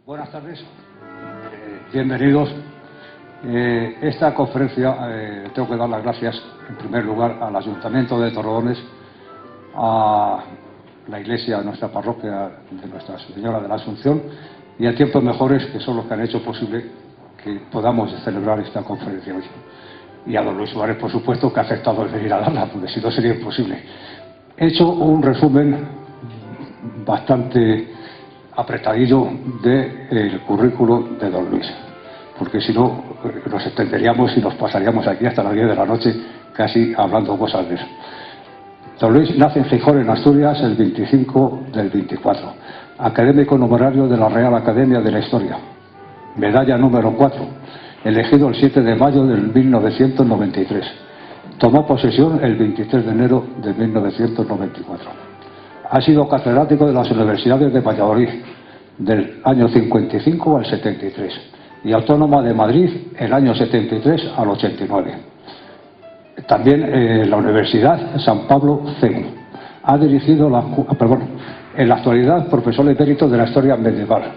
Buenas tardes, bienvenidos. Esta conferencia tengo que dar las gracias en primer lugar al Ayuntamiento de Torrelodones, a la Iglesia, a nuestra parroquia de Nuestra Señora de la Asunción y a Tiempos Mejores, que son los que han hecho posible que podamos celebrar esta conferencia hoy. Y a don Luis Suárez, por supuesto, que ha aceptado el venir a darla, porque si no sería imposible. He hecho un resumen bastante apretadillo del currículo de don Luis, porque si no nos extenderíamos y nos pasaríamos aquí hasta las 10 de la noche casi hablando cosas de eso. Don Luis nace en Gijón, en Asturias, el 25 del 24, académico numerario de la Real Academia de la Historia, medalla número 4, elegido el 7 de mayo de 1993. Tomó posesión el 23 de enero de 1994. Ha sido catedrático de las universidades de Valladolid del año 55 al 73 y Autónoma de Madrid el año 73 al 89. También la Universidad San Pablo CEU. Ha dirigido en la actualidad profesor emérito de la historia medieval.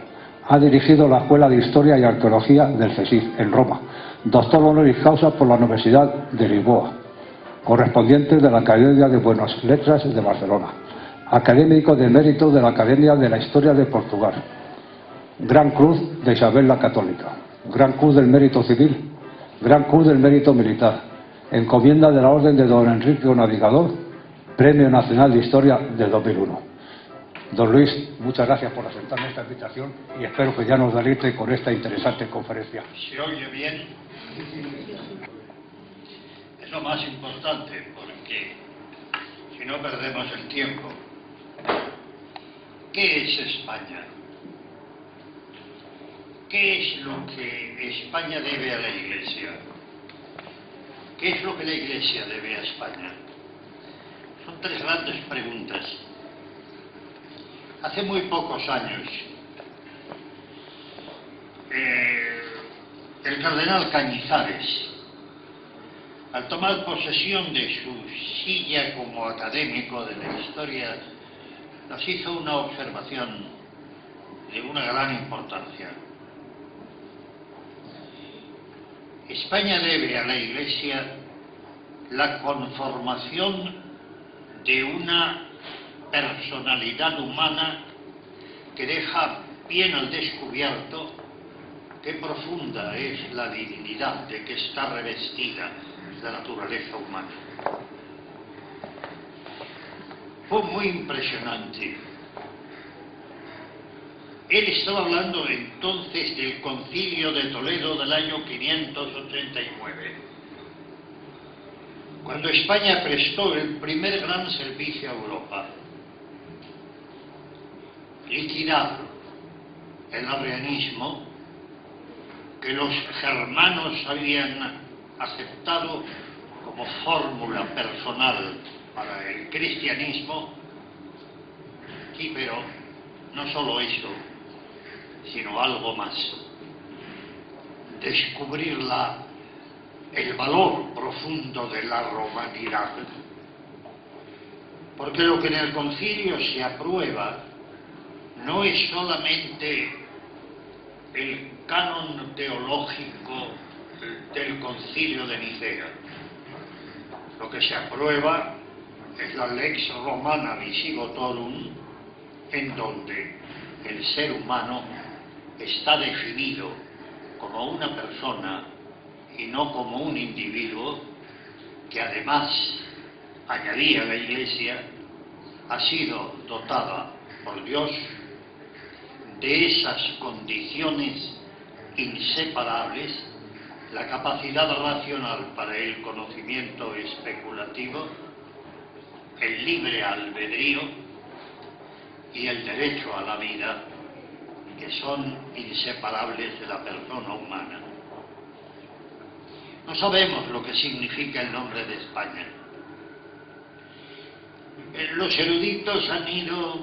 Ha dirigido la Escuela de Historia y Arqueología del CSIC en Roma. Doctor honoris causa por la Universidad de Lisboa. Correspondiente de la Academia de Buenas Letras de Barcelona. Académico de mérito de la Academia de la Historia de Portugal. Gran Cruz de Isabel la Católica. Gran Cruz del Mérito Civil. Gran Cruz del Mérito Militar. Encomienda de la Orden de don Enrique Navigador. Premio Nacional de Historia del 2001. Don Luis, muchas gracias por aceptarme esta invitación y espero que ya nos deleite con esta interesante conferencia. ¿Se oye bien? Es lo más importante, porque si no perdemos el tiempo. ¿Qué es España? ¿Qué es lo que España debe a la Iglesia? ¿Qué es lo que la Iglesia debe a España? Son tres grandes preguntas. Hace muy pocos años, el cardenal Cañizares, al tomar posesión de su silla como académico de la historia, nos hizo una observación de una gran importancia. España debe a la Iglesia la conformación de una personalidad humana que deja bien al descubierto qué profunda es la divinidad de que está revestida la naturaleza humana. Fue muy impresionante. Él estaba hablando entonces del Concilio de Toledo del año 589, cuando España prestó el primer gran servicio a Europa. Liquidar el arrianismo que los germanos habían aceptado como fórmula personal para el cristianismo, sí, pero no solo eso, sino algo más. Descubrir el valor profundo de la romanidad. Porque lo que en el concilio se aprueba no es solamente el canon teológico del concilio de Nicea. Lo que se aprueba es la Lex Romana Visigotorum, en donde el ser humano está definido como una persona y no como un individuo que además, añadía la Iglesia, ha sido dotada por Dios de esas condiciones inseparables, la capacidad racional para el conocimiento especulativo, el libre albedrío y el derecho a la vida, que son inseparables de la persona humana. No sabemos lo que significa el nombre de España. Los eruditos han ido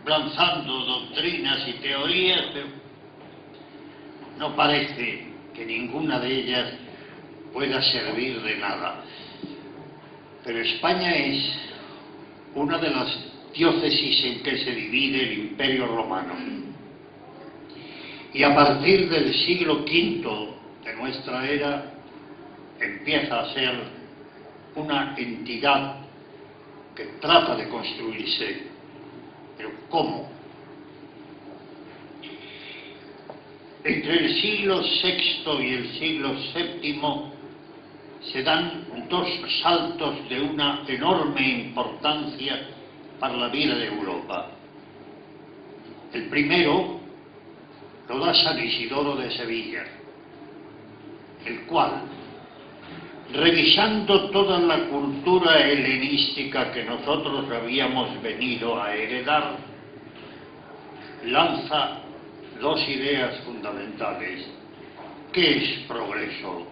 lanzando doctrinas y teorías, pero no parece que ninguna de ellas pueda servir de nada. Pero España es una de las diócesis en que se divide el Imperio Romano. y a partir del siglo V de nuestra era empieza a ser una entidad que trata de construirse. ¿Pero cómo? Entre el siglo VI y el siglo VII se dan dos saltos de una enorme importancia para la vida de Europa. El primero lo da San Isidoro de Sevilla, el cual, revisando toda la cultura helenística que nosotros habíamos venido a heredar, lanza dos ideas fundamentales. ¿Qué es progreso?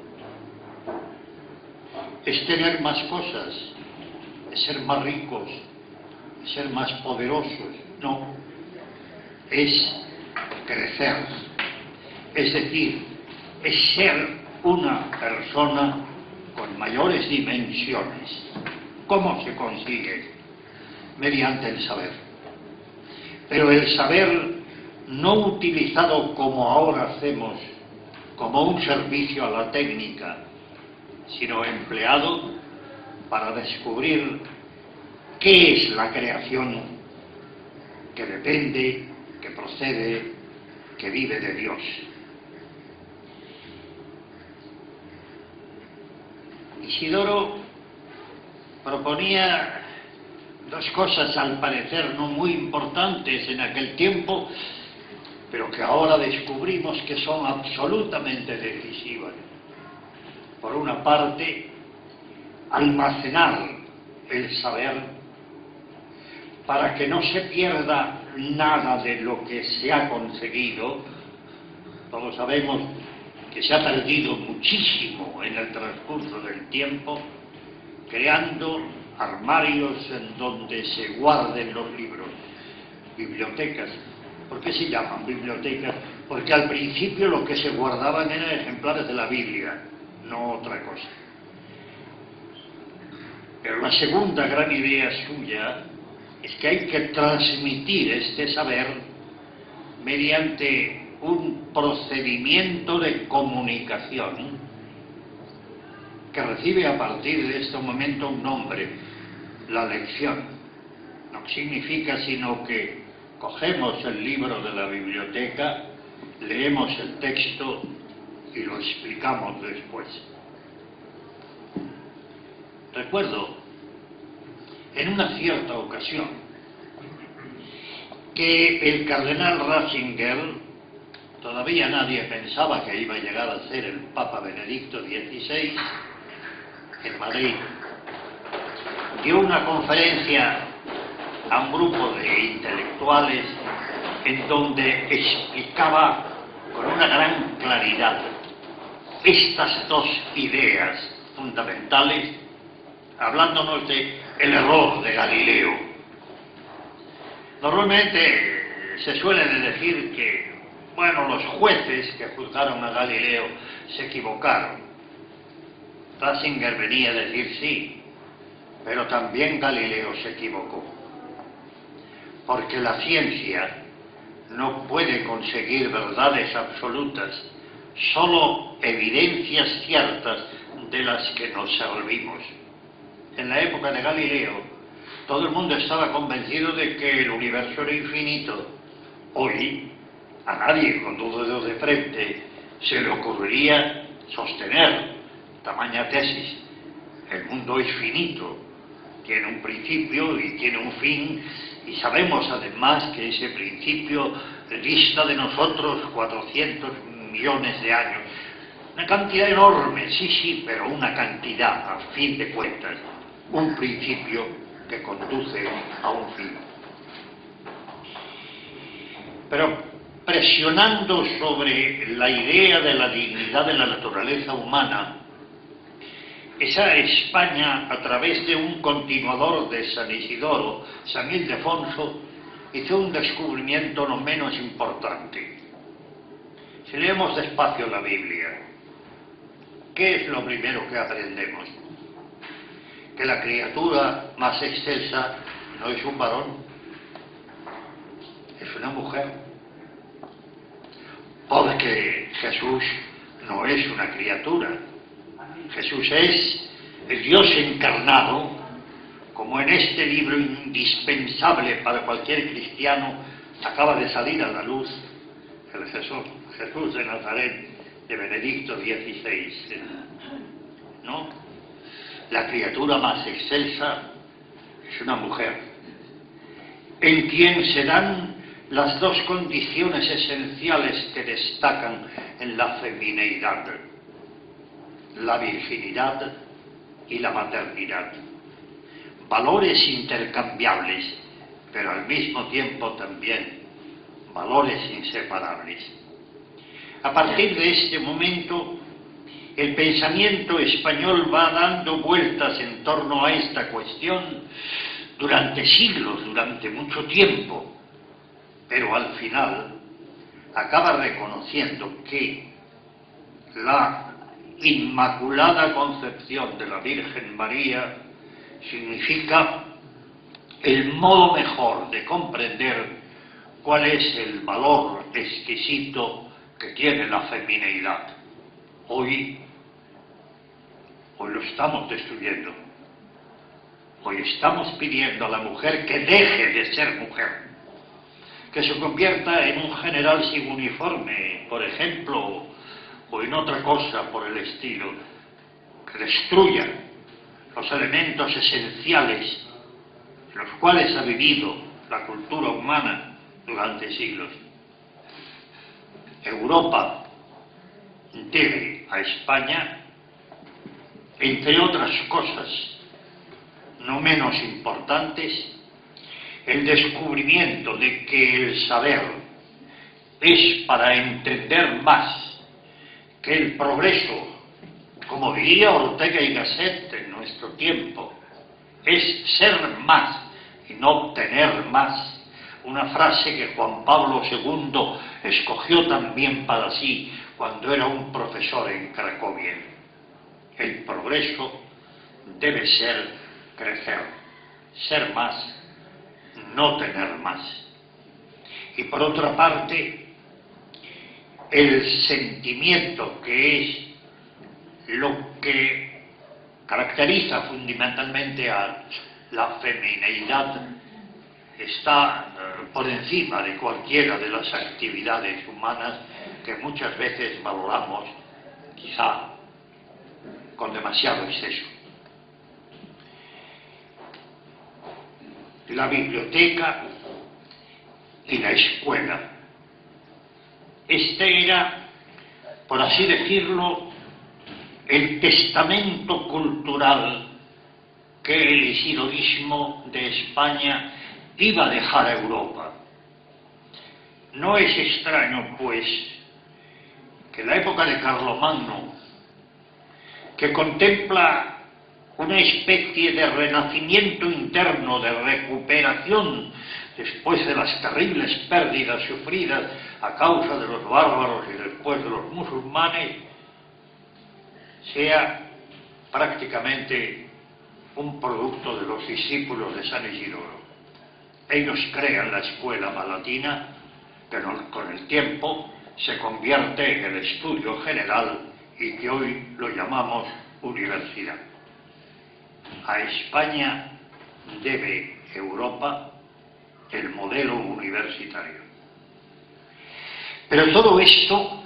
¿Es tener más cosas? ¿Es ser más ricos? ¿Es ser más poderosos? No. Es crecer. Es decir, es ser una persona con mayores dimensiones. ¿Cómo se consigue? Mediante el saber. Pero el saber no utilizado como ahora hacemos, como un servicio a la técnica, sino empleado para descubrir qué es la creación que depende, que procede, que vive de Dios. Isidoro proponía dos cosas al parecer no muy importantes en aquel tiempo, pero que ahora descubrimos que son absolutamente decisivas. Por una parte, almacenar el saber para que no se pierda nada de lo que se ha conseguido. Todos sabemos que se ha perdido muchísimo en el transcurso del tiempo, creando armarios en donde se guarden los libros, bibliotecas. ¿Por qué se llaman bibliotecas? Porque al principio lo que se guardaban eran ejemplares de la Biblia, no otra cosa. Pero la segunda gran idea suya es que hay que transmitir este saber mediante un procedimiento de comunicación que recibe a partir de este momento un nombre, la lección. No significa sino que cogemos el libro de la biblioteca, leemos el texto y lo explicamos después. Recuerdo en una cierta ocasión que el cardenal Ratzinger, todavía nadie pensaba que iba a llegar a ser el Papa Benedicto XVI, en Madrid, dio una conferencia a un grupo de intelectuales en donde explicaba con una gran claridad estas dos ideas fundamentales, hablándonos de el error de Galileo. Normalmente se suele decir que, bueno, los jueces que juzgaron a Galileo se equivocaron. Ratzinger venía a decir sí, pero también Galileo se equivocó. Porque la ciencia no puede conseguir verdades absolutas, solo evidencias ciertas de las que nos servimos. En la época de Galileo, todo el mundo estaba convencido de que el universo era infinito. Hoy, a nadie con 2 dedos de frente se le ocurriría sostener tamaña tesis. El mundo es finito, tiene un principio y tiene un fin, y sabemos además que ese principio dista de nosotros 400 millones de años. Una cantidad enorme, sí, pero una cantidad, a fin de cuentas, un principio que conduce a un fin. Pero presionando sobre la idea de la dignidad de la naturaleza humana, esa España, a través de un continuador de San Isidoro, San Ildefonso, hizo un descubrimiento no menos importante. Si leemos despacio la Biblia, ¿qué es lo primero que aprendemos? Que la criatura más excelsa no es un varón, es una mujer. Porque Jesús no es una criatura. Jesús es el Dios encarnado, como en este libro indispensable para cualquier cristiano acaba de salir a la luz el Jesús de Nazaret de Benedicto XVI. ¿No? La criatura más excelsa es una mujer, en quien se dan las dos condiciones esenciales que destacan en la femineidad: la virginidad y la maternidad. Valores intercambiables, pero al mismo tiempo también valores inseparables. A partir de este momento, el pensamiento español va dando vueltas en torno a esta cuestión durante siglos, durante mucho tiempo, pero al final acaba reconociendo que la Inmaculada Concepción de la Virgen María significa el modo mejor de comprender cuál es el valor exquisito que tiene la femineidad. Hoy lo estamos destruyendo. Hoy estamos pidiendo a la mujer que deje de ser mujer, que se convierta en un general sin uniforme, por ejemplo, o en otra cosa por el estilo, que destruya los elementos esenciales en los cuales ha vivido la cultura humana durante siglos. Europa debe a España, entre otras cosas no menos importantes, el descubrimiento de que el saber es para entender más, que el progreso, como diría Ortega y Gasset en nuestro tiempo, es ser más y no tener más. Una frase que Juan Pablo II escogió también para sí cuando era un profesor en Cracovia. El progreso debe ser crecer, ser más, no tener más. Y por otra parte, el sentimiento, que es lo que caracteriza fundamentalmente a la femineidad, está por encima de cualquiera de las actividades humanas que muchas veces valoramos, quizá con demasiado exceso. La biblioteca y la escuela. Este era, por así decirlo, el testamento cultural que el isidorismo de España iba a dejar a Europa. No es extraño, pues, que en la época de Carlomagno, que contempla una especie de renacimiento interno, de recuperación después de las terribles pérdidas sufridas a causa de los bárbaros y después de los musulmanes, sea prácticamente un producto de los discípulos de San Isidoro. Ellos crean la escuela palatina, pero con el tiempo se convierte en el estudio general y que hoy lo llamamos universidad. A España debe Europa el modelo universitario. Pero todo esto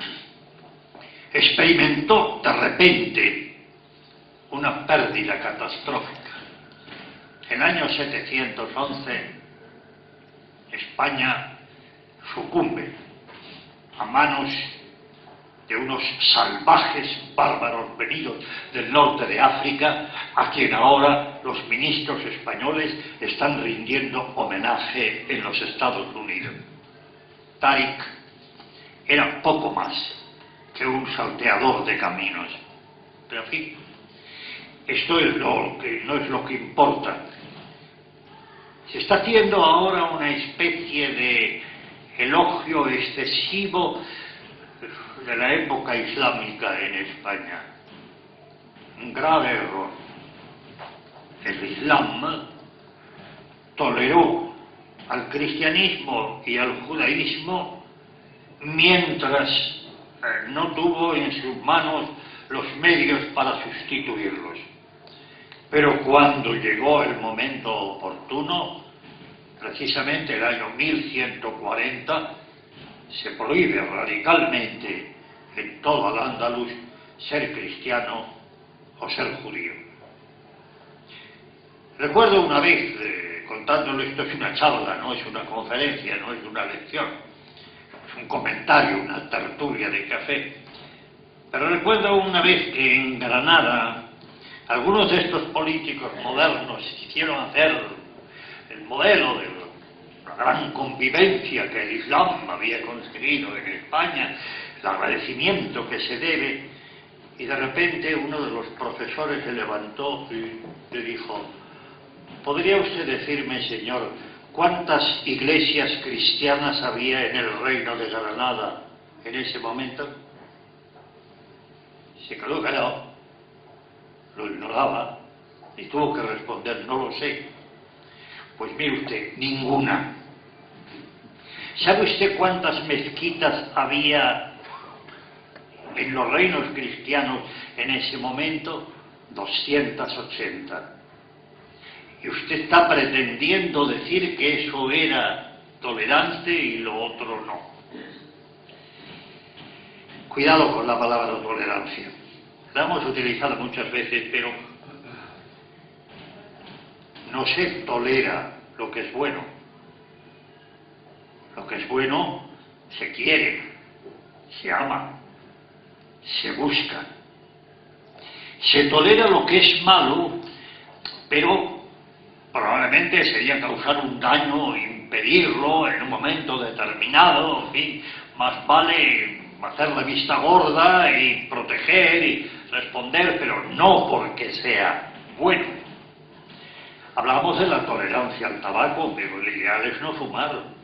experimentó de repente una pérdida catastrófica. En el año 711, España sucumbe a manos de unos salvajes bárbaros venidos del norte de África, a quien ahora los ministros españoles están rindiendo homenaje en los Estados Unidos. Táriq era poco más que un salteador de caminos. Pero en fin, esto es no es lo que importa. Se está haciendo ahora una especie de elogio excesivo de la época islámica en España. Un grave error. El Islam toleró al cristianismo y al judaísmo mientras no tuvo en sus manos los medios para sustituirlos. Pero cuando llegó el momento oportuno, precisamente el año 1140, se prohíbe radicalmente en todo Al-Ándalus ser cristiano o ser judío. Recuerdo una vez, contándolo, esto es una charla, no es una conferencia, no es una lección, es un comentario, una tertulia de café, pero recuerdo una vez que en Granada algunos de estos políticos modernos quisieron hacer el modelo de la gran convivencia que el Islam había conseguido en España, el agradecimiento que se debe, y de repente uno de los profesores se levantó y le dijo: ¿podría usted decirme, señor, cuántas iglesias cristianas había en el reino de Granada en ese momento? Se quedó callado, lo ignoraba y tuvo que responder: no lo sé. Pues mire usted, ninguna. ¿Sabe usted cuántas mezquitas había en los reinos cristianos en ese momento? 280. Y usted está pretendiendo decir que eso era tolerante y lo otro no. Cuidado con la palabra tolerancia. La hemos utilizado muchas veces, pero no se tolera lo que es bueno. Lo que es bueno se quiere, se ama, se busca. Se tolera lo que es malo, pero probablemente sería causar un daño, impedirlo en un momento determinado, en fin, más vale hacer la vista gorda y proteger y responder, pero no porque sea bueno. Hablamos de la tolerancia al tabaco, pero el ideal es no fumar.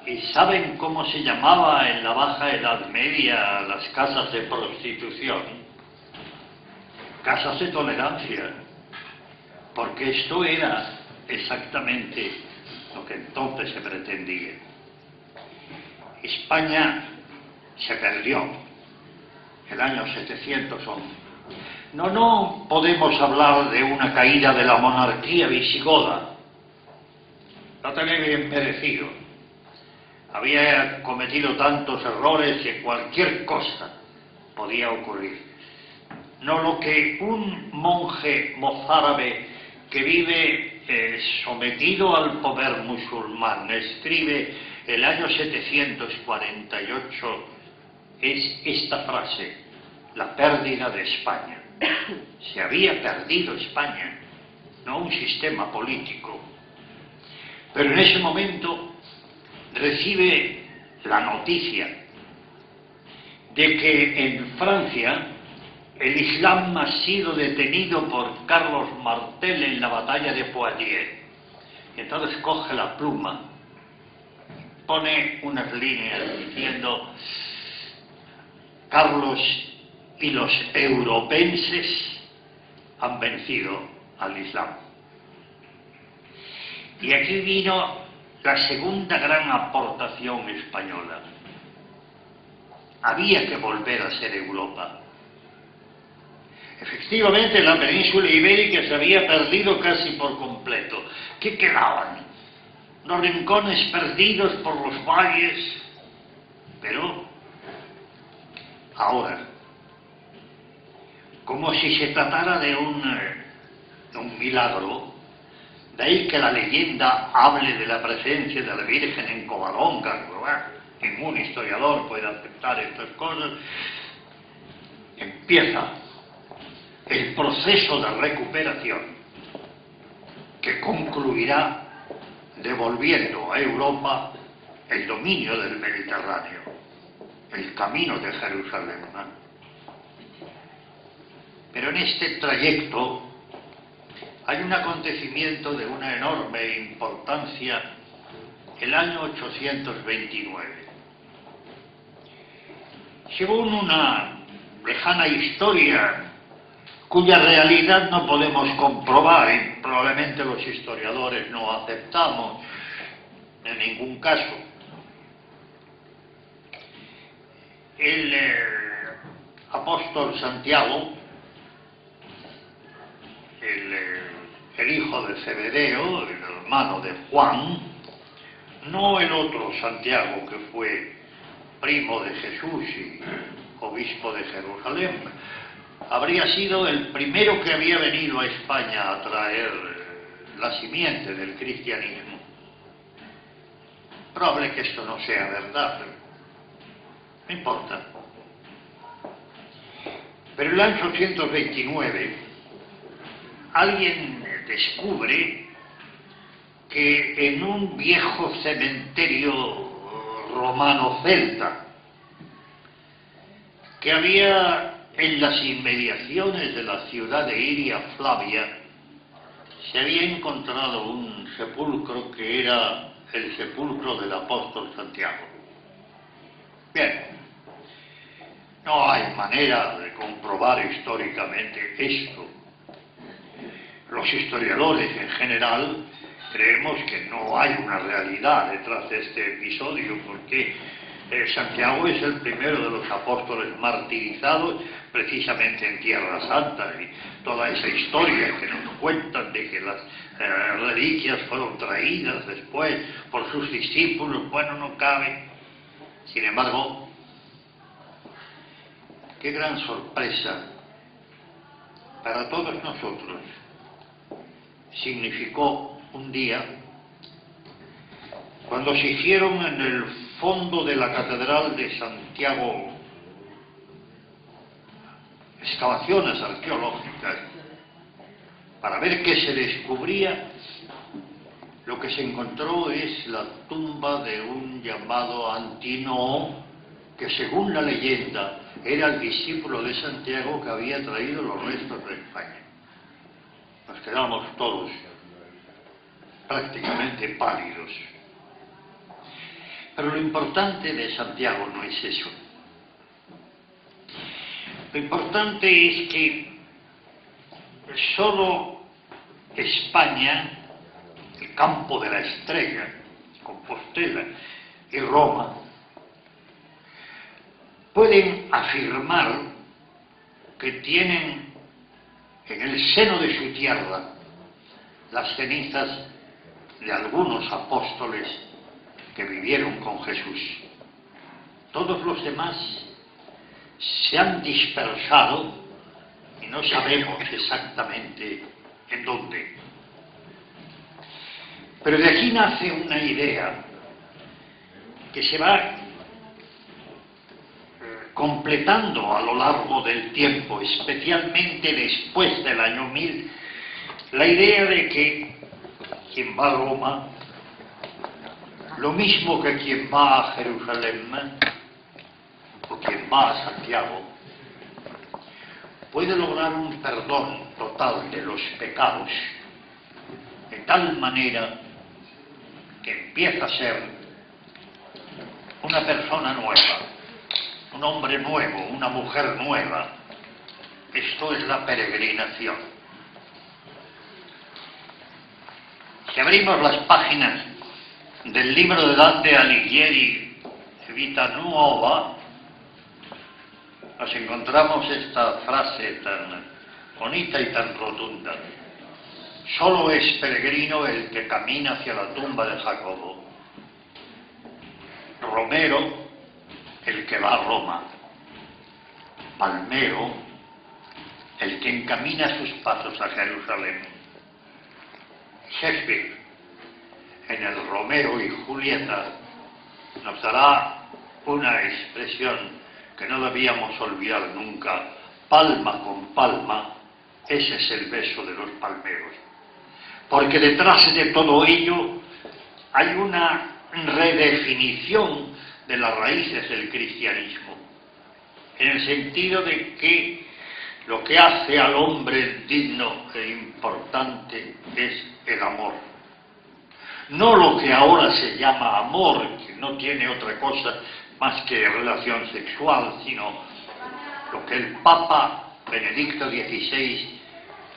¿Y saben cómo se llamaba en la Baja Edad Media las casas de prostitución? Casas de tolerancia, porque esto era exactamente lo que entonces se pretendía. España se perdió el año 711. No podemos hablar de una caída de la monarquía visigoda. No tenía bien perecido. Había cometido tantos errores que cualquier cosa podía ocurrir. No lo que un monje mozárabe que vive sometido al poder musulmán escribe el año 748 es esta frase: la pérdida de España. Se había perdido España, no un sistema político. Pero en ese momento recibe la noticia de que en Francia el Islam ha sido detenido por Carlos Martel en la batalla de Poitiers. Y entonces coge la pluma, pone unas líneas diciendo: Carlos y los europenses han vencido al Islam. Y aquí vino la segunda gran aportación española. Había que volver a ser Europa. Efectivamente, la península ibérica se había perdido casi por completo. ¿Qué quedaban? Los rincones perdidos por los valles. Pero ahora, como si se tratara de un milagro, de ahí que la leyenda hable de la presencia de la Virgen en Covadonga. Ningún historiador puede aceptar estas cosas. Empieza el proceso de recuperación que concluirá devolviendo a Europa el dominio del Mediterráneo, el camino de Jerusalén. Pero en este trayecto hay un acontecimiento de una enorme importancia, el año 829. Según una lejana historia cuya realidad no podemos comprobar y probablemente los historiadores no aceptamos en ningún caso, el apóstol Santiago, el hijo de Zebedeo, el hermano de Juan, no el otro Santiago que fue primo de Jesús y obispo de Jerusalén, habría sido el primero que había venido a España a traer la simiente del cristianismo. Probable que esto no sea verdad, pero no importa. Pero en el año 829 alguien descubre que en un viejo cementerio romano celta que había en las inmediaciones de la ciudad de Iria Flavia, se había encontrado un sepulcro que era el sepulcro del apóstol Santiago. Bien, no hay manera de comprobar históricamente esto. Los historiadores en general creemos que no hay una realidad detrás de este episodio, porque Santiago es el primero de los apóstoles martirizados precisamente en Tierra Santa, y toda esa historia que nos cuentan de que las reliquias fueron traídas después por sus discípulos, bueno, no cabe. Sin embargo, qué gran sorpresa para todos nosotros significó un día cuando se hicieron en el fondo de la Catedral de Santiago excavaciones arqueológicas para ver qué se descubría. Lo que se encontró es la tumba de un llamado Antinoo, que según la leyenda era el discípulo de Santiago que había traído los restos de España. Nos quedamos todos prácticamente pálidos. Pero lo importante de Santiago no es eso. Lo importante es que solo España, el campo de la estrella, Compostela y Roma, pueden afirmar que tienen en el seno de su tierra las cenizas de algunos apóstoles que vivieron con Jesús. Todos los demás se han dispersado y no sabemos exactamente en dónde. Pero de aquí nace una idea que se va completando a lo largo del tiempo, especialmente después del año 1000, la idea de que quien va a Roma, lo mismo que quien va a Jerusalén o quien va a Santiago, puede lograr un perdón total de los pecados, de tal manera que empieza a ser una persona nueva, un hombre nuevo, una mujer nueva. Esto es la peregrinación. Si abrimos las páginas del libro de Dante Alighieri, Vita Nuova, nos encontramos esta frase tan bonita y tan rotunda: solo es peregrino el que camina hacia la tumba de Jacobo. Romero, el que va a Roma. Palmero, el que encamina sus pasos a Jerusalén. Shakespeare, en el Romeo y Julieta, nos dará una expresión que no debíamos olvidar nunca: palma con palma, ese es el beso de los palmeros. Porque detrás de todo ello hay una redefinición de las raíces del cristianismo, en el sentido de que lo que hace al hombre digno e importante es el amor. No lo que ahora se llama amor, que no tiene otra cosa más que relación sexual, sino lo que el Papa Benedicto XVI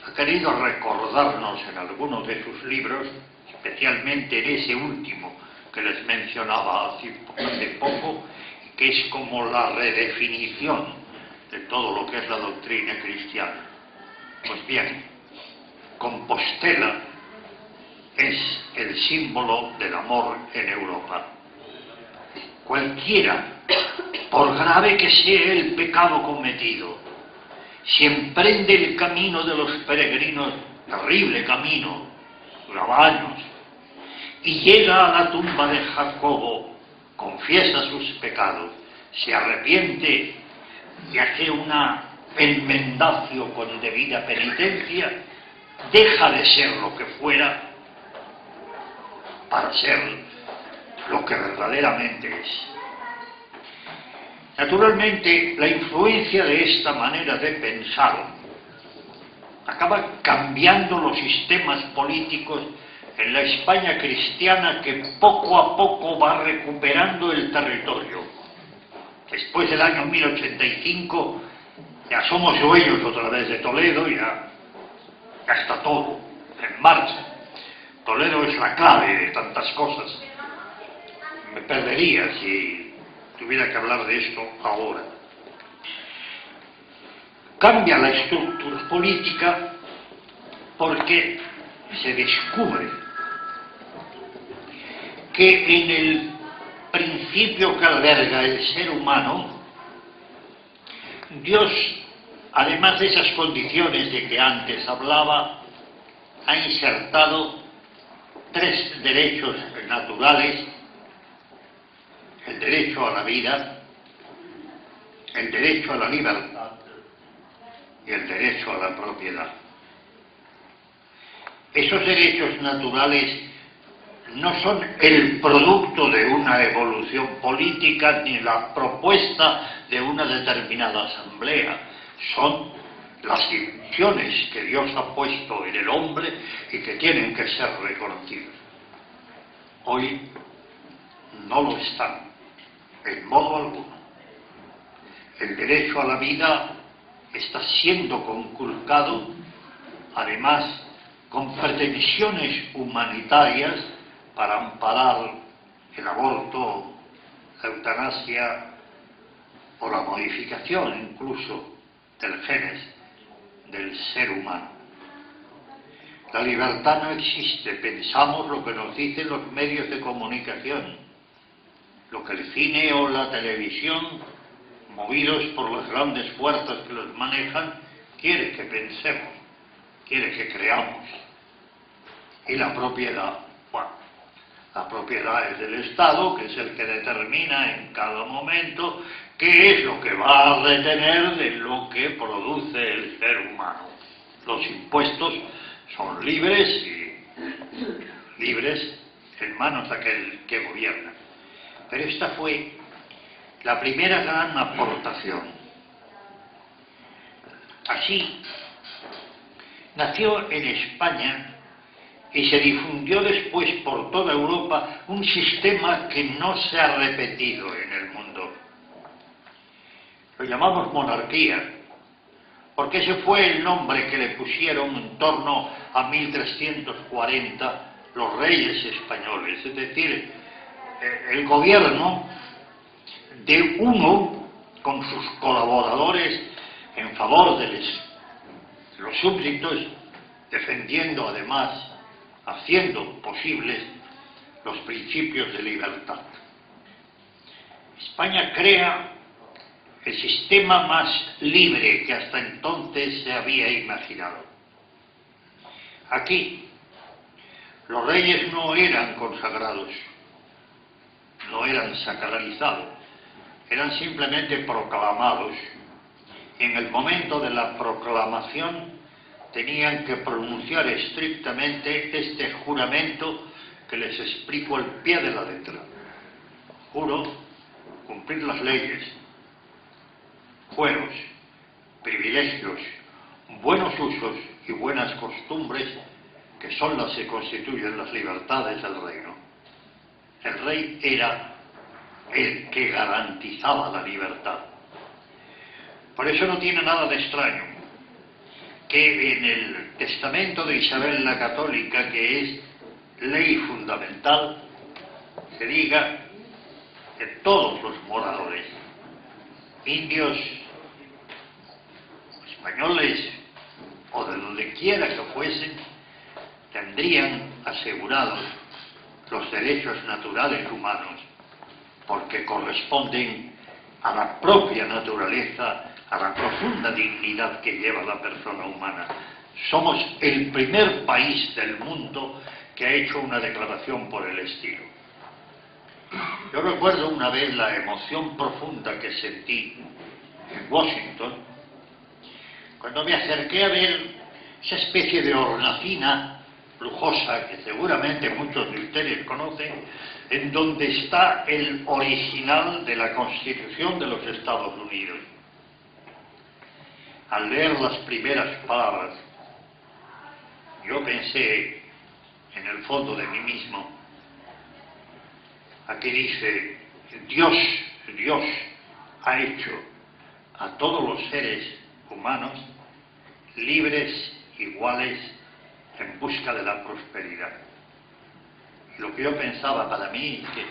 ha querido recordarnos en algunos de sus libros, especialmente en ese último que les mencionaba hace poco, que es como la redefinición de todo lo que es la doctrina cristiana. Pues bien, Compostela es el símbolo del amor en Europa. Cualquiera, por grave que sea el pecado cometido, si emprende el camino de los peregrinos, terrible camino, duraba años, y llega a la tumba de Jacobo, confiesa sus pecados, se arrepiente y hace una enmendacio con debida penitencia, deja de ser lo que fuera para ser lo que verdaderamente es. Naturalmente, la influencia de esta manera de pensar acaba cambiando los sistemas políticos en la España cristiana, que poco a poco va recuperando el territorio. Después del año 1085 ya somos dueños otra vez de Toledo, ya está todo en marcha. Toledo es la clave de tantas cosas. Me perdería si tuviera que hablar de esto ahora. Cambia la estructura política porque se descubre que en el principio que alberga el ser humano, Dios, además de esas condiciones de que antes hablaba, ha insertado 3 derechos naturales: el derecho a la vida, el derecho a la libertad y el derecho a la propiedad. Esos derechos naturales no son el producto de una evolución política ni la propuesta de una determinada asamblea, son las dimensiones que Dios ha puesto en el hombre y que tienen que ser reconocidas. Hoy no lo están, en modo alguno. El derecho a la vida está siendo conculcado, además, con pretensiones humanitarias para amparar el aborto, la eutanasia o la modificación incluso del genes del ser humano. La libertad no existe, pensamos lo que nos dicen los medios de comunicación, lo que el cine o la televisión, movidos por las grandes fuerzas que los manejan, quiere que pensemos, quiere que creamos. Y la propiedad, bueno, la propiedad es del Estado, que es el que determina en cada momento qué es lo que va a retener de lo que produce el ser humano. Los impuestos son libres y libres en manos de aquel que gobierna. Pero esta fue la primera gran aportación. Así, nació en España y se difundió después por toda Europa un sistema que no se ha repetido en el mundo. Lo llamamos monarquía, porque ese fue el nombre que le pusieron en torno a 1340 los reyes españoles, es decir, el gobierno de uno con sus colaboradores en favor de los súbditos, defendiendo además, haciendo posibles los principios de libertad. España crea el sistema más libre que hasta entonces se había imaginado. Aquí, los reyes no eran consagrados, no eran sacralizados, eran simplemente proclamados. Y en el momento de la proclamación tenían que pronunciar estrictamente este juramento que les explico al pie de la letra. Juro cumplir las leyes, fueros, privilegios, buenos usos y buenas costumbres, que son las que constituyen las libertades del reino. El rey era el que garantizaba la libertad. Por eso no tiene nada de extraño que en el testamento de Isabel la Católica, que es ley fundamental, se diga de todos los moradores, indios, españoles o de donde quiera que fuesen, tendrían asegurados los derechos naturales humanos, porque corresponden a la propia naturaleza, a la profunda dignidad que lleva la persona humana. Somos el primer país del mundo que ha hecho una declaración por el estilo. Yo recuerdo una vez la emoción profunda que sentí en Washington, cuando me acerqué a ver esa especie de hornacina lujosa que seguramente muchos de ustedes conocen, en donde está el original de la Constitución de los Estados Unidos. Al leer las primeras palabras, yo pensé en el fondo de mí mismo, aquí dice, Dios ha hecho a todos los seres humanos libres, iguales, en busca de la prosperidad. Y lo que yo pensaba para mí es que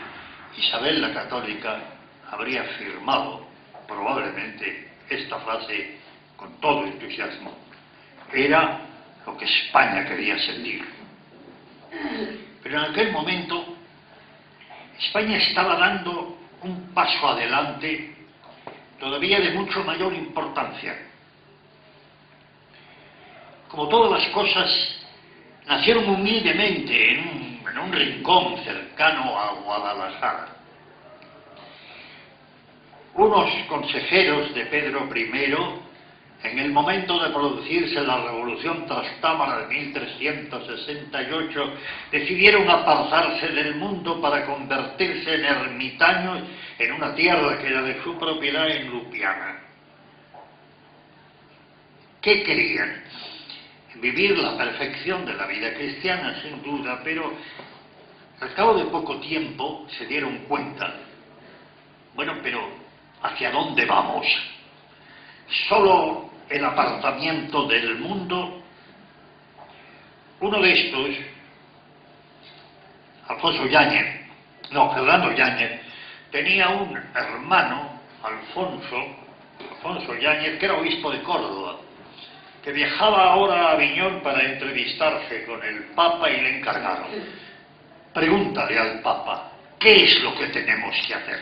Isabel la Católica habría firmado probablemente esta frase con todo entusiasmo. Era lo que España quería sentir. Pero en aquel momento España estaba dando un paso adelante todavía de mucho mayor importancia. Como todas las cosas, nacieron humildemente en un rincón cercano a Guadalajara. Unos consejeros de Pedro I, en el momento de producirse la Revolución Trastámara de 1368, decidieron apartarse del mundo para convertirse en ermitaños en una tierra que era de su propiedad en Lupiana. ¿Qué querían? Vivir la perfección de la vida cristiana, sin duda, pero al cabo de poco tiempo se dieron cuenta, bueno, pero ¿hacia dónde vamos? Solo el apartamiento del mundo. Uno de estos, Fernando Yáñez, tenía un hermano, Alfonso Yáñez, que era obispo de Córdoba, que viajaba ahora a Aviñón para entrevistarse con el Papa y le encargaron: pregúntale al Papa, ¿qué es lo que tenemos que hacer?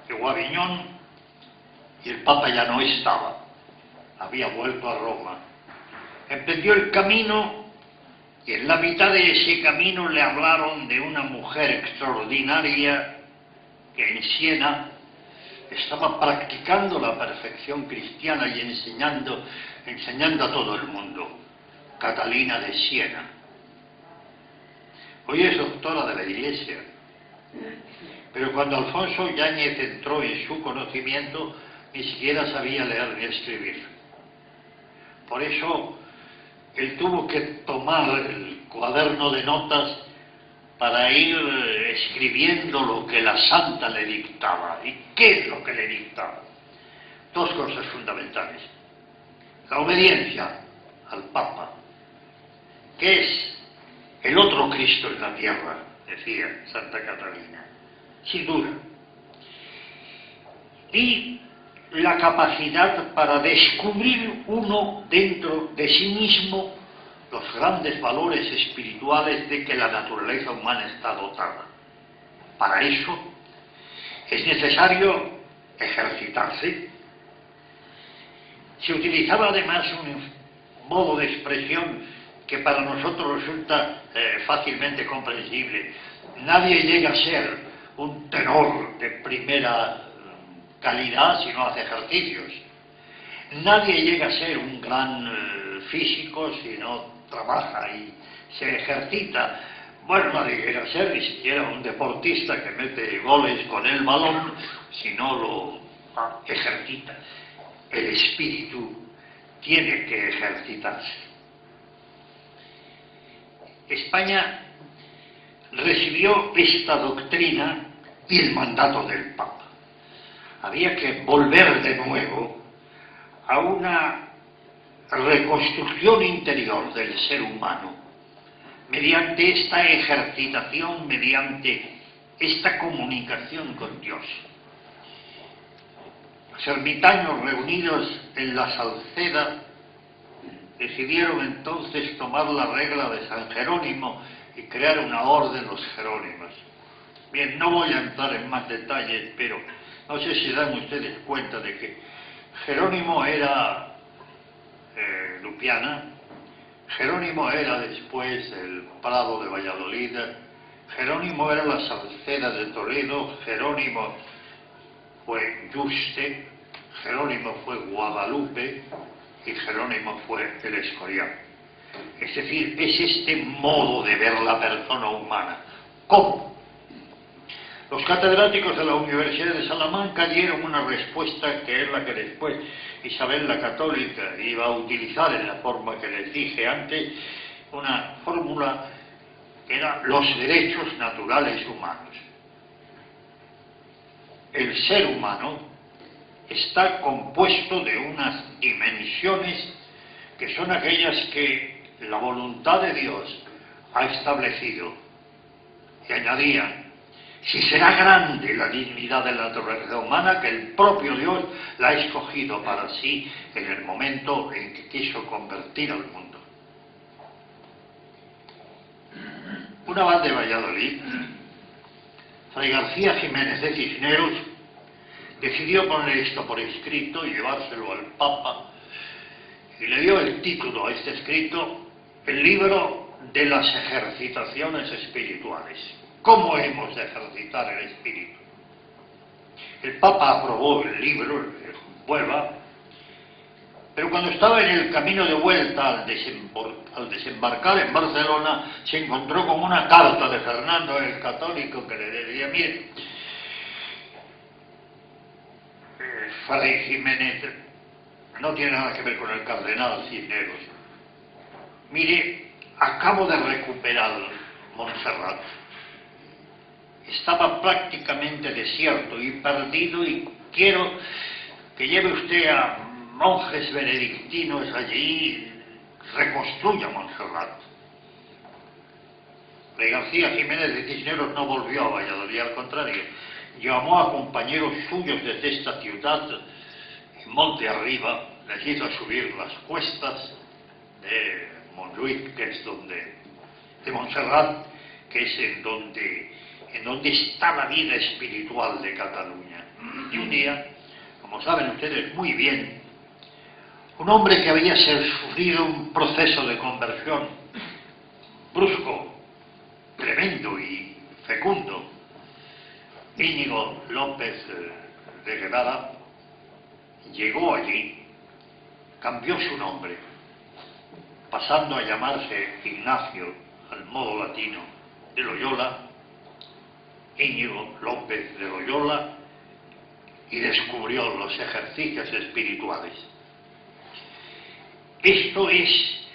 Llegó a Aviñón y el Papa ya no estaba, había vuelto a Roma. Emprendió el camino y en la mitad de ese camino le hablaron de una mujer extraordinaria que en Siena estaba practicando la perfección cristiana y enseñando a todo el mundo, Catalina de Siena. Hoy es doctora de la Iglesia, pero cuando Alfonso Yáñez entró en su conocimiento, ni siquiera sabía leer ni escribir. Por eso, él tuvo que tomar el cuaderno de notas para ir escribiendo lo que la santa le dictaba. ¿Y qué es lo que le dictaba? Dos cosas fundamentales. La obediencia al Papa, que es el otro Cristo en la tierra, decía Santa Catalina, sin duda. Y la capacidad para descubrir uno dentro de sí mismo los grandes valores espirituales de que la naturaleza humana está dotada. Para eso es necesario ejercitarse. Se utilizaba además un modo de expresión que para nosotros resulta fácilmente comprensible. Nadie llega a ser un tenor de primera calidad si no hace ejercicios. Nadie llega a ser un gran físico si no trabaja y se ejercita. Bueno, nadie llega a ser ni siquiera un deportista que mete goles con el balón si no lo ejercita. El espíritu tiene que ejercitarse. España recibió esta doctrina y el mandato del Papa. Había que volver de nuevo a una reconstrucción interior del ser humano mediante esta ejercitación, mediante esta comunicación con Dios. Los ermitaños reunidos en la Salceda decidieron entonces tomar la regla de San Jerónimo y crear una orden, los Jerónimos. Bien, no voy a entrar en más detalles, pero no sé si dan ustedes cuenta de que Jerónimo era Lupiana, Jerónimo era después el Prado de Valladolid, Jerónimo era la Salceda de Toledo, Jerónimo fue Yuste, Jerónimo fue Guadalupe y Jerónimo fue el Escorial. Es decir, es este modo de ver la persona humana. ¿Cómo? Los catedráticos de la Universidad de Salamanca dieron una respuesta que es la que después Isabel la Católica iba a utilizar en la forma que les dije antes, una fórmula que era los derechos naturales humanos. El ser humano está compuesto de unas dimensiones que son aquellas que la voluntad de Dios ha establecido. Y añadían, si será grande la dignidad de la naturaleza humana, que el propio Dios la ha escogido para sí en el momento en que quiso convertir al mundo. Un abad de Valladolid, Fray García Jiménez de Cisneros, decidió poner esto por escrito y llevárselo al Papa, y le dio el título a este escrito, el libro de las ejercitaciones espirituales. ¿Cómo hemos de ejercitar el espíritu? El Papa aprobó el libro, Huelva, pero cuando estaba en el camino de vuelta al desembarcar en Barcelona, se encontró con una carta de Fernando el Católico que le decía, mire, Fray Jiménez no tiene nada que ver con el cardenal Cisneros. Mire, acabo de recuperar Montserrat. Estaba prácticamente desierto y perdido y quiero que lleve usted a monjes benedictinos allí y reconstruya Montserrat. Fray García Jiménez de Cisneros no volvió a Valladolid, al contrario, llamó a compañeros suyos desde esta ciudad, en monte arriba, les hizo subir las cuestas de Montjuïc, que es de Montserrat, que es en donde está la vida espiritual de Cataluña. Y un día, como saben ustedes muy bien, un hombre que había sufrido un proceso de conversión brusco, tremendo y fecundo, Íñigo López de Guevara, llegó allí, cambió su nombre, pasando a llamarse Ignacio al modo latino de Loyola, Íñigo López de Loyola, y descubrió los ejercicios espirituales. Esto es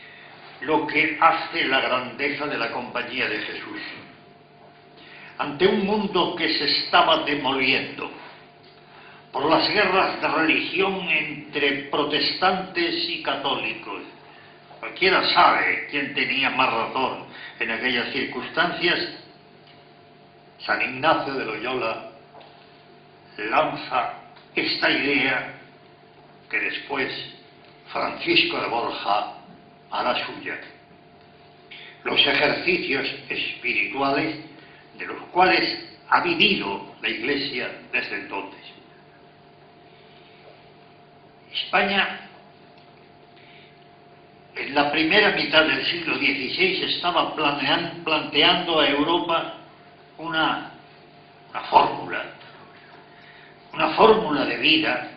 lo que hace la grandeza de la Compañía de Jesús. Ante un mundo que se estaba demoliendo por las guerras de religión entre protestantes y católicos, cualquiera sabe quién tenía más razón en aquellas circunstancias, San Ignacio de Loyola lanza esta idea que después Francisco de Borja hará suya. Los ejercicios espirituales de los cuales ha vivido la Iglesia desde entonces. España, en la primera mitad del siglo XVI, estaba planteando a Europa una fórmula de vida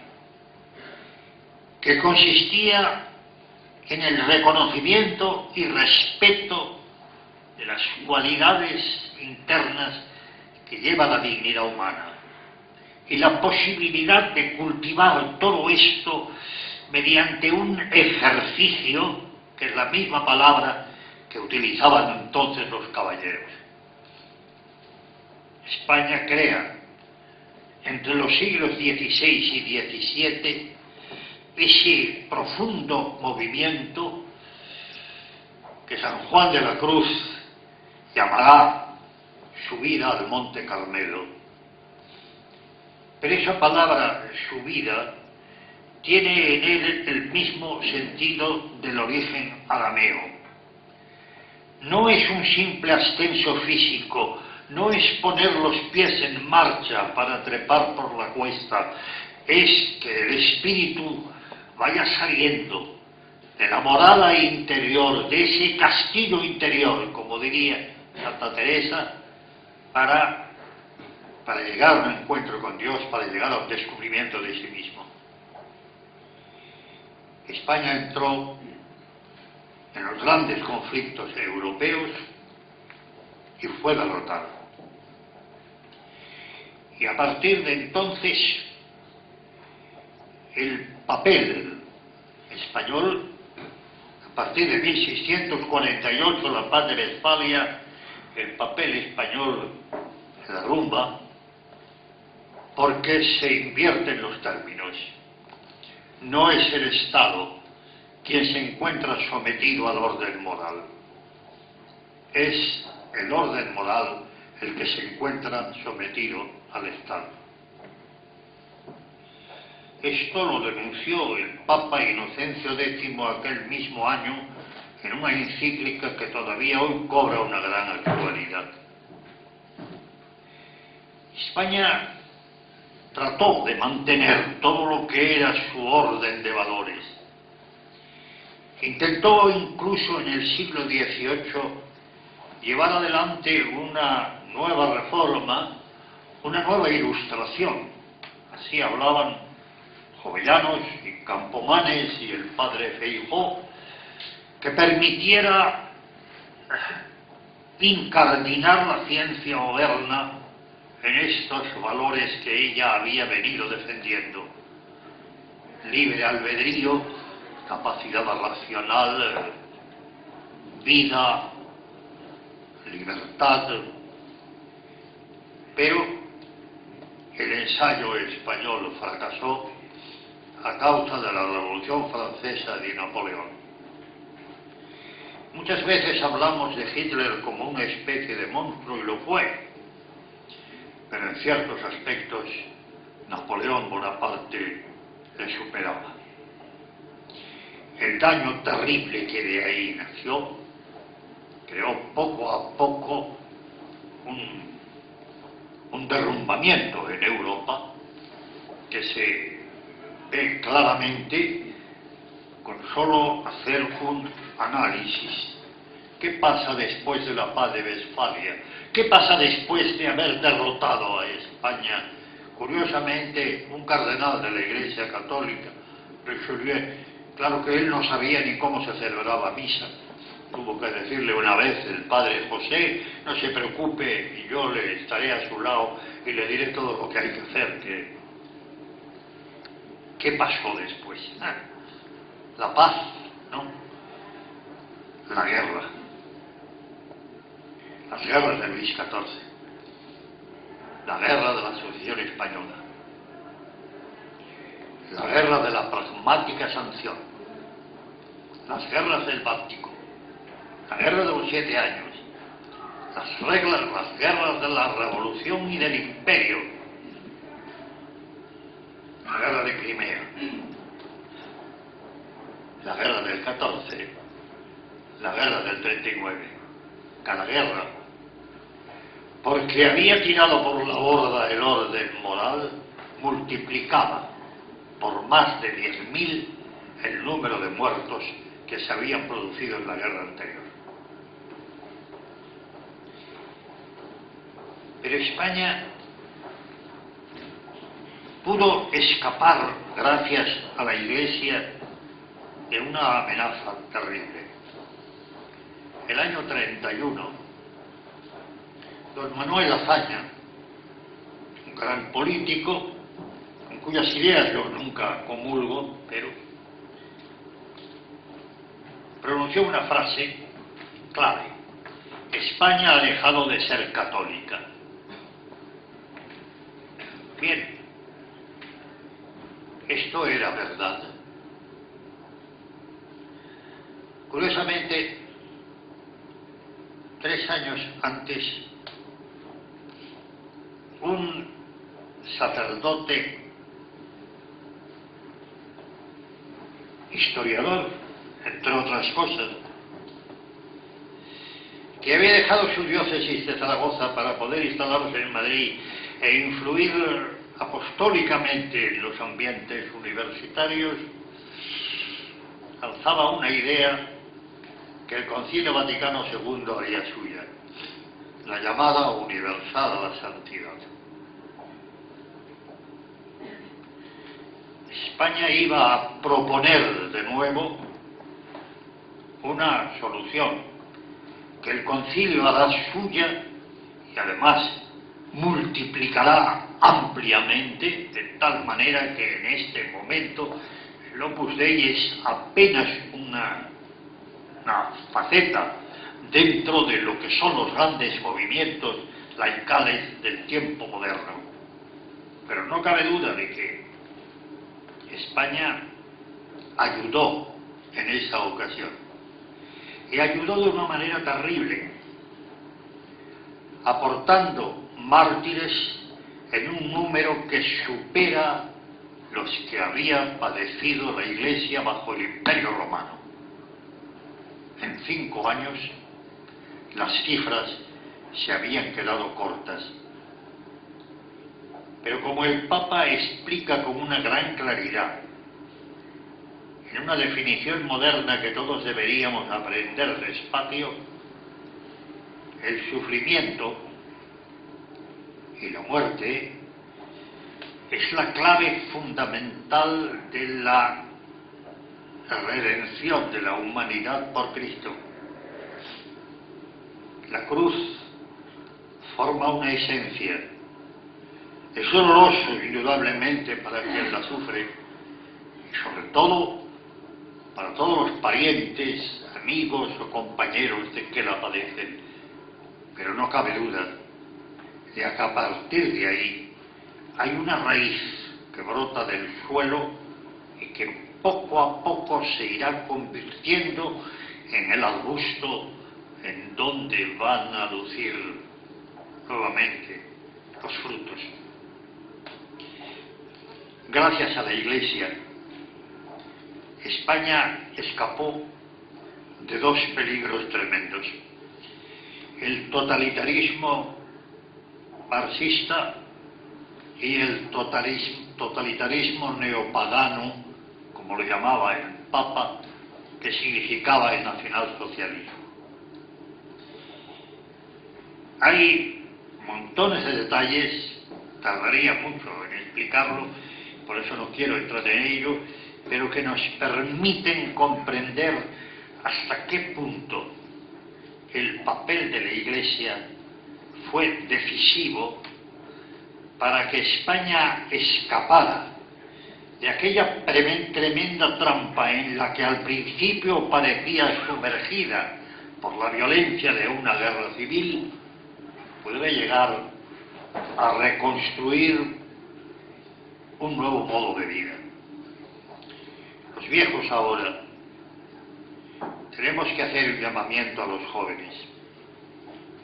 que consistía en el reconocimiento y respeto de las cualidades internas que lleva la dignidad humana y la posibilidad de cultivar todo esto mediante un ejercicio, que es la misma palabra que utilizaban entonces los caballeros. España crea entre los siglos XVI y XVII ese profundo movimiento que San Juan de la Cruz llamará subida al Monte Carmelo. Pero esa palabra subida tiene en él el mismo sentido del origen arameo. No es un simple ascenso físico, no es poner los pies en marcha para trepar por la cuesta, es que el espíritu vaya saliendo de la morada interior, de ese castillo interior, como diría Santa Teresa, para llegar a un encuentro con Dios, para llegar a un descubrimiento de sí mismo. España entró en los grandes conflictos europeos y fue derrotada. Y a partir de entonces, el papel español, a partir de 1648, la paz de Westfalia, el papel español se derrumba porque se invierten los términos. No es el Estado quien se encuentra sometido al orden moral. Es el orden moral el que se encuentra sometido al Estado. Esto lo denunció el Papa Inocencio X aquel mismo año en una encíclica que todavía hoy cobra una gran actualidad. España trató de mantener todo lo que era su orden de valores. Intentó incluso en el siglo XVIII llevar adelante una nueva reforma, una nueva ilustración. Así hablaban Jovellanos y Campomanes y el padre Feijóo, que permitiera incardinar la ciencia moderna en estos valores que ella había venido defendiendo: libre albedrío, capacidad racional, vida, libertad. Pero el ensayo español fracasó a causa de la Revolución Francesa de Napoleón. Muchas veces hablamos de Hitler como una especie de monstruo, y lo fue, pero en ciertos aspectos Napoleón Bonaparte le superaba. El daño terrible que de ahí nació creó poco a poco un derrumbamiento en Europa que se ve claramente con solo hacer un análisis. ¿Qué pasa después de la paz de Westfalia? ¿Qué pasa después de haber derrotado a España? Curiosamente, un cardenal de la Iglesia Católica, Richelieu, claro que él no sabía ni cómo se celebraba misa. Tuvo que decirle una vez el padre José: no se preocupe, y yo le estaré a su lado y le diré todo lo que hay que hacer. ¿Qué pasó después? La paz, ¿no? La guerra. Las guerras de Luis XIV. La guerra de la Sucesión Española. La guerra de la pragmática sanción. Las guerras del Báltico. La guerra de los 7 años. Las guerras de la Revolución y del Imperio. La guerra de Crimea. La guerra del 14. La guerra del 39. Cada guerra, porque había tirado por la borda el orden moral, multiplicaba por más de 10.000 el número de muertos que se habían producido en la guerra anterior. Pero España pudo escapar, gracias a la Iglesia, de una amenaza terrible. El año 31, don Manuel Azaña, un gran político, con cuyas ideas yo nunca comulgo, pero pronunció una frase clave: España ha dejado de ser católica. Bien, esto era verdad. Curiosamente, 3 años antes, un sacerdote historiador, entre otras cosas, que había dejado su diócesis de Zaragoza para poder instalarse en Madrid e influir apostólicamente en los ambientes universitarios, alzaba una idea que el Concilio Vaticano II haría suya, la llamada universal a la santidad. España iba a proponer de nuevo una solución que el concilio hará suya y además multiplicará ampliamente, de tal manera que en este momento el Opus Dei es apenas una faceta dentro de lo que son los grandes movimientos laicales del tiempo moderno. Pero no cabe duda de que España ayudó en esa ocasión, y ayudó de una manera terrible, aportando mártires en un número que supera los que había padecido la Iglesia bajo el Imperio Romano. En 5 años las cifras se habían quedado cortas. Pero como el Papa explica con una gran claridad, en una definición moderna que todos deberíamos aprender despacio, el sufrimiento y la muerte es la clave fundamental de la redención de la humanidad por Cristo. La cruz forma una esencia. Es doloroso, indudablemente, para quien la sufre, y sobre todo para todos los parientes, amigos o compañeros de que la padecen. Pero no cabe duda de que a partir de ahí hay una raíz que brota del suelo y que poco a poco se irá convirtiendo en el arbusto en donde van a lucir nuevamente los frutos. Gracias a la Iglesia, España escapó de 2 peligros tremendos: el totalitarismo marxista y el totalitarismo neopagano, como lo llamaba el Papa, que significaba el nacionalsocialismo. Hay montones de detalles, tardaría mucho en explicarlo, por eso no quiero entrar en ello, pero que nos permiten comprender hasta qué punto el papel de la Iglesia fue decisivo para que España escapara de aquella tremenda trampa en la que al principio parecía sumergida por la violencia de una guerra civil, puede llegar a reconstruir un nuevo modo de vida. Los viejos ahora tenemos que hacer un llamamiento a los jóvenes.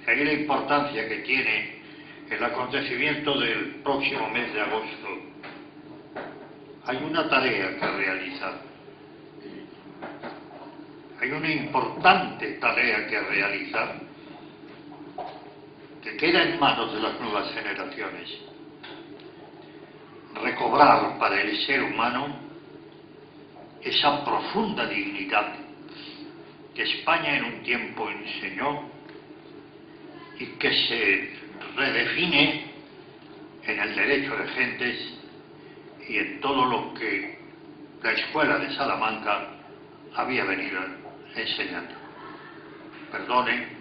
De ahí la importancia que tiene el acontecimiento del próximo mes de agosto. Hay una tarea que realizar. Hay una importante tarea que realizar que queda en manos de las nuevas generaciones. Recobrar para el ser humano esa profunda dignidad que España en un tiempo enseñó y que se redefine en el derecho de gentes y en todo lo que la Escuela de Salamanca había venido enseñando. Perdonen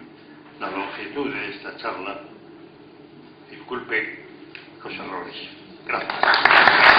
la longitud de esta charla, disculpe los errores. Gracias.